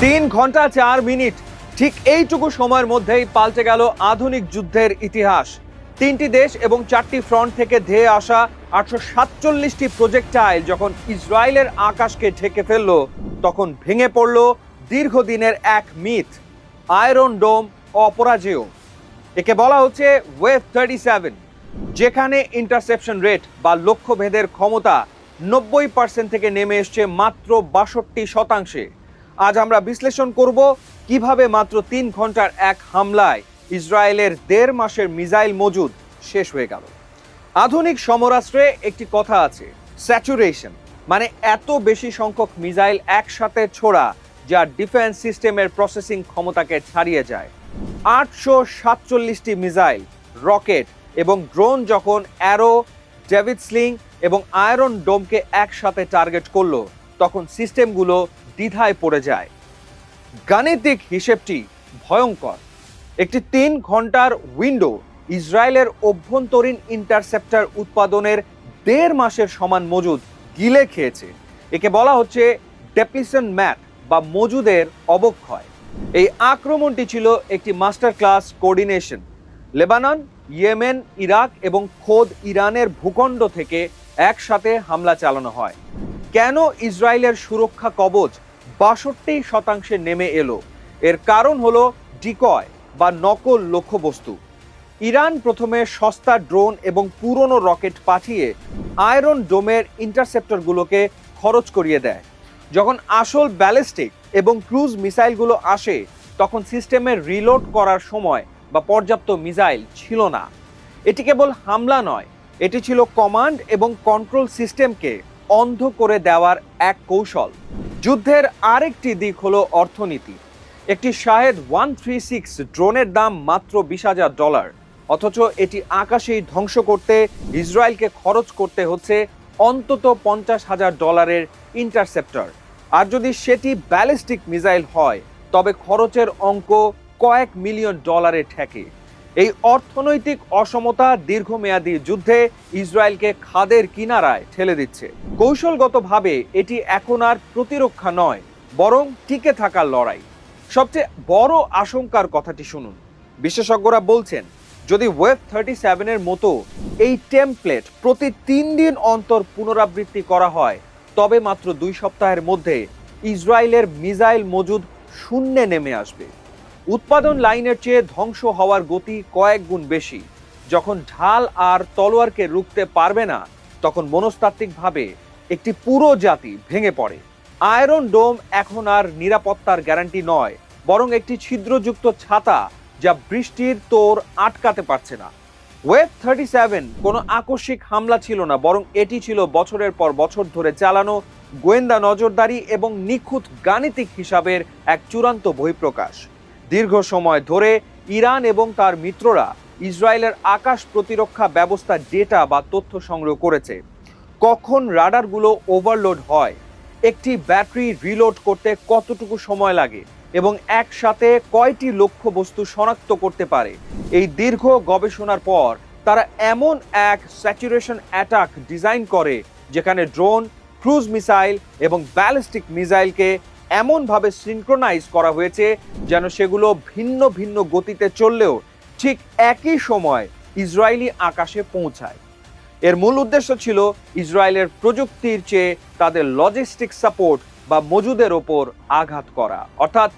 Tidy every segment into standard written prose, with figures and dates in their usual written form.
3 ঘন্টা 4 মিনিট, ঠিক এইটুকু সময়ের মধ্যেই পাল্টে গেল আধুনিক যুদ্ধের ইতিহাস। 3টি দেশ এবং 4টি ফ্রন্ট থেকে ধেয়ে আসা 847টি প্রজেক্টাইল যখন ইসরায়েলের আকাশকে ঢেকে ফেলল, তখন ভেঙে পড়ল দীর্ঘদিনের এক মিথ, আয়রন ডোম অপরাজেয়। একে বলা হচ্ছে ওয়েভ 37, যেখানে ইন্টারসেপশন রেট বা লক্ষ্যভেদের ক্ষমতা 90% থেকে নেমে এসছে মাত্র 62%। আজ আমরা বিশ্লেষণ করব কিভাবে মাত্র 3 ঘন্টার এক হামলায় ইসরায়েলের 1.5 মাসের মিসাইল মজুদ শেষ হয়ে গেল। আধুনিক সমরাস্ত্রে একটি কথা আছে, স্যাচুরেশন, মানে এত বেশি সংখ্যক মিসাইল একসাথে ছোড়া যা ডিফেন্স সিস্টেমের প্রসেসিং ক্ষমতাকে ছাড়িয়ে যায়। 847টি মিসাইল, রকেট এবং ড্রোন যখন অ্যারো, ডেভিড স্লিং এবং আয়রন ডোমকে একসাথে টার্গেট করলো, তখন সিস্টেমগুলো দ্বিধায় পড়ে যায়। গাণিতিক হিসেবটি ভয়ঙ্কর। একটি 3 ঘন্টার উইন্ডো ইসরায়েলের অভ্যন্তরীণ ইন্টারসেপ্টর উৎপাদনের 1.5 মাসের সমান মজুদ গিলে খেয়েছে। একে বলা হচ্ছে ডেপ্লিশন ম্যাথ বা মজুদের অবক্ষয়। এই আক্রমণটি ছিল একটি master class coordination. Lebanon, Yemen, Iraq এবং খোদ ইরানের ভূখণ্ড থেকে একসাথে হামলা চালানো হয়। কেন ইসরায়েলের সুরক্ষা কবচ 62% নেমে এলো? এর কারণ হলো ডিকয় বা নকল লক্ষ্যবস্তু। ইরান প্রথমে সস্তা ড্রোন এবং পুরনো রকেট পাঠিয়ে আয়রন ডোমের ইন্টারসেপ্টরগুলোকে খরচ করিয়ে দেয়। যখন আসল ব্যালিস্টিক এবং ক্রুজ মিসাইলগুলো আসে, তখন সিস্টেমের রিলোড করার সময় বা পর্যাপ্ত মিসাইল ছিল না। এটি কেবল হামলা নয়, এটি ছিল কমান্ড এবং কন্ট্রোল সিস্টেমকে অন্ধ করে দেওয়ার এক কৌশল। যুদ্ধের আরেকটি দিক হলো অর্থনীতি। একটি শাহেদ 136 ড্রোনের দাম মাত্র $20,000, অথচ এটি আকাশেই ধ্বংস করতে ইসরায়েলকে খরচ করতে হচ্ছে অন্তত $50,000 ইন্টারসেপ্টর। আর যদি সেটি ব্যালিস্টিক মিসাইল হয়, তবে খরচের অঙ্ক কয়েক মিলিয়ন ডলারে ঠেকে। এই অর্থনৈতিক অসমতা দীর্ঘমেয়াদী যুদ্ধে ইসরায়েলকে খাদের কিনারায় ঠেলে দিচ্ছে। কৌশলগতভাবে এটি এখন আর প্রতিরক্ষা নয়, বরং টিকে থাকার লড়াই। সবচেয়ে বড় আশঙ্কার কথাটি শুনুন। বিশেষজ্ঞরা বলছেন, যদি ওয়েভ 37-এর মতো এই টেমপ্লেট প্রতি 3 দিন অন্তর পুনরাবৃত্তি করা হয়, তবে মাত্র 2 সপ্তাহের মধ্যে ইসরায়েলের মিসাইল মজুদ শূন্যে নেমে আসবে। উৎপাদন লাইনের চেয়ে ধ্বংস হওয়ার গতি কয়েক গুণ বেশি। যখন ঢাল আর তলোয়ারকে রুখতে পারবে না, তখন মনস্তাত্ত্বিকভাবে একটি পুরো জাতি ভেঙে পড়ে। আয়রন ডোম এখন আর নিরাপত্তার গ্যারান্টি নয়, বরং একটি ছিদ্রযুক্ত ছাতা যা বৃষ্টির তোড় আটকাতে পারছে না। ওয়েভ 37 কোনো আকস্মিক হামলা ছিল না, বরং এটি ছিল বছরের পর বছর ধরে চালানো গোয়েন্দা নজরদারি এবং নিখুঁত গাণিতিক হিসাবের এক চূড়ান্ত বহিঃপ্রকাশ। দীর্ঘ সময় ধরে ইরান এবং তার মিত্ররা ইসরায়েলের আকাশ প্রতিরক্ষা ব্যবস্থার ডেটা বা তথ্য সংগ্রহ করেছে। কখন রাডারগুলো ওভারলোড হয়, একটি ব্যাটারি রিলোড করতে কতটুকু সময় লাগে এবং একসাথে কয়টি লক্ষ্যবস্তু শনাক্ত করতে পারে। এই দীর্ঘ গবেষণার পর তারা এমন এক স্যাচুরেশন অ্যাটাক ডিজাইন করে, যেখানে ড্রোন, ক্রুজ মিসাইল এবং ব্যালিস্টিক মিসাইলকে এমনভাবে সিনক্রোনাইজ করা হয়েছে যেন সেগুলো ভিন্ন ভিন্ন গতিতে চললেও ঠিক একই সময় ইসরায়েলি আকাশে পৌঁছায়। এর মূল উদ্দেশ্য ছিল ইসরায়েলের প্রযুক্তির চেয়ে তাদের লজিস্টিক সাপোর্ট বা মজুদের ওপর আঘাত করা, অর্থাৎ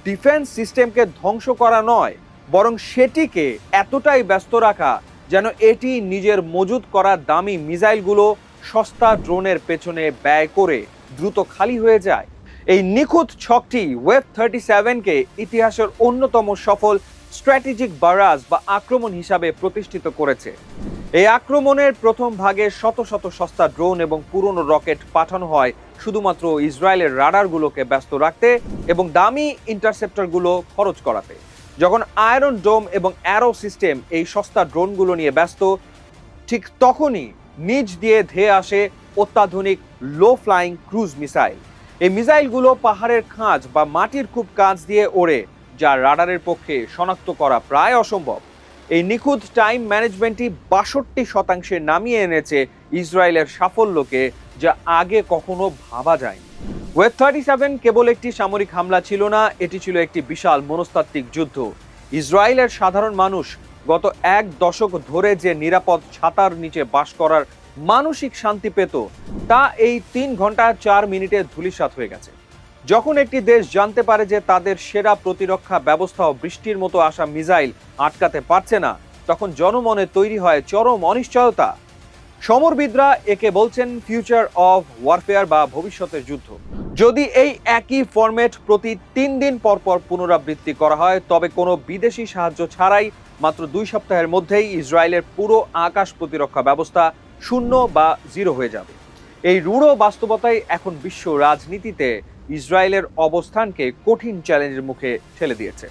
ডিফেন্স সিস্টেমকে ধ্বংস করা নয়, বরং সেটিকে এতটাই ব্যস্ত রাখা যেন এটি নিজের মজুদ করা দামি মিসাইলগুলো সস্তা ড্রোনের পেছনে ব্যয় করে দ্রুত খালি হয়ে যায়। এই নিখুঁত ছকটি ওয়েভ 37-কে ইতিহাসের অন্যতম সফল স্ট্র্যাটেজিক বারাজ বা আক্রমণ হিসাবে প্রতিষ্ঠিত করেছে। এই আক্রমণের প্রথম ভাগে শত শত সস্তা ড্রোন এবং পুরনো রকেট পাঠানো হয় শুধুমাত্র ইসরায়েলের রাডারগুলোকে ব্যস্ত রাখতে এবং দামি ইন্টারসেপ্টরগুলো খরচ করাতে। যখন আয়রন ডোম এবং অ্যারো সিস্টেম এই সস্তা ড্রোনগুলো নিয়ে ব্যস্ত, ঠিক তখনই নিচ দিয়ে ধেয়ে আসে অত্যাধুনিক লো ফ্লাইং ক্রুজ মিসাইল। এই মিসাইলগুলো পাহাড়ের খাঁজ বা মাটির খুব কাছ দিয়ে ওড়ে, যা রাডারের পক্ষে শনাক্ত করা প্রায় অসম্ভব। এই নিখুঁত টাইম ম্যানেজমেন্টই 62% নামিয়ে এনেছে ইসরায়েলের সাফল্যকে, যা আগে কখনো ভাবা যায়নি। ওয়েভ 37 কেবল একটি সামরিক হামলা ছিল না, এটি ছিল একটি বিশাল মনস্তাত্ত্বিক যুদ্ধ। ইসরায়েলের সাধারণ মানুষ গত এক দশক ধরে যে নিরাপদ ছাতার নিচে বাস করার মানসিক শান্তি পেত, তা এই 3 ঘন্টা 4 মিনিটে ধূলিসাৎ হয়ে গেছে। যখন একটি দেশ জানতে পারে যে তাদের সেরা প্রতিরক্ষা ব্যবস্থাও বৃষ্টির মতো আসা মিসাইল আটকাতে পারছে না, তখন জনমনে তৈরি হয় চরম অনিশ্চয়তা। সমরবিদরা একে বলছেন ফিউচার অফ ওয়ারফেয়ার বা ভবিষ্যতের যুদ্ধ। যদি এই একই ফরম্যাট প্রতি 3 দিন পর পর পুনরাবৃত্তি করা হয়, তবে কোনো বিদেশি সাহায্য ছাড়াই মাত্র 2 সপ্তাহের মধ্যেই ইসরায়েলের পুরো আকাশ প্রতিরক্ষা ব্যবস্থা শূন্য বা জিরো হয়ে যাবে। এই রূঢ় বাস্তবতাই এখন বিশ্ব রাজনীতিতে ইসরায়েলের অবস্থানকে কঠিন চ্যালেঞ্জের মুখে ঠেলে দিয়েছে।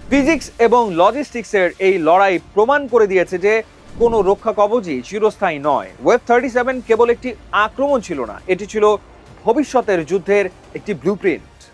ফিজিক্স এবং লজিস্টিক্সের এই লড়াই প্রমাণ করে দিয়েছে যে কোনো রক্ষা কবচই চিরস্থায়ী নয়। ওয়েভ 37 কেবল একটি আক্রমণ ছিল না, এটি ছিল ভবিষ্যতের যুদ্ধের একটি ব্লুপ্রিন্ট।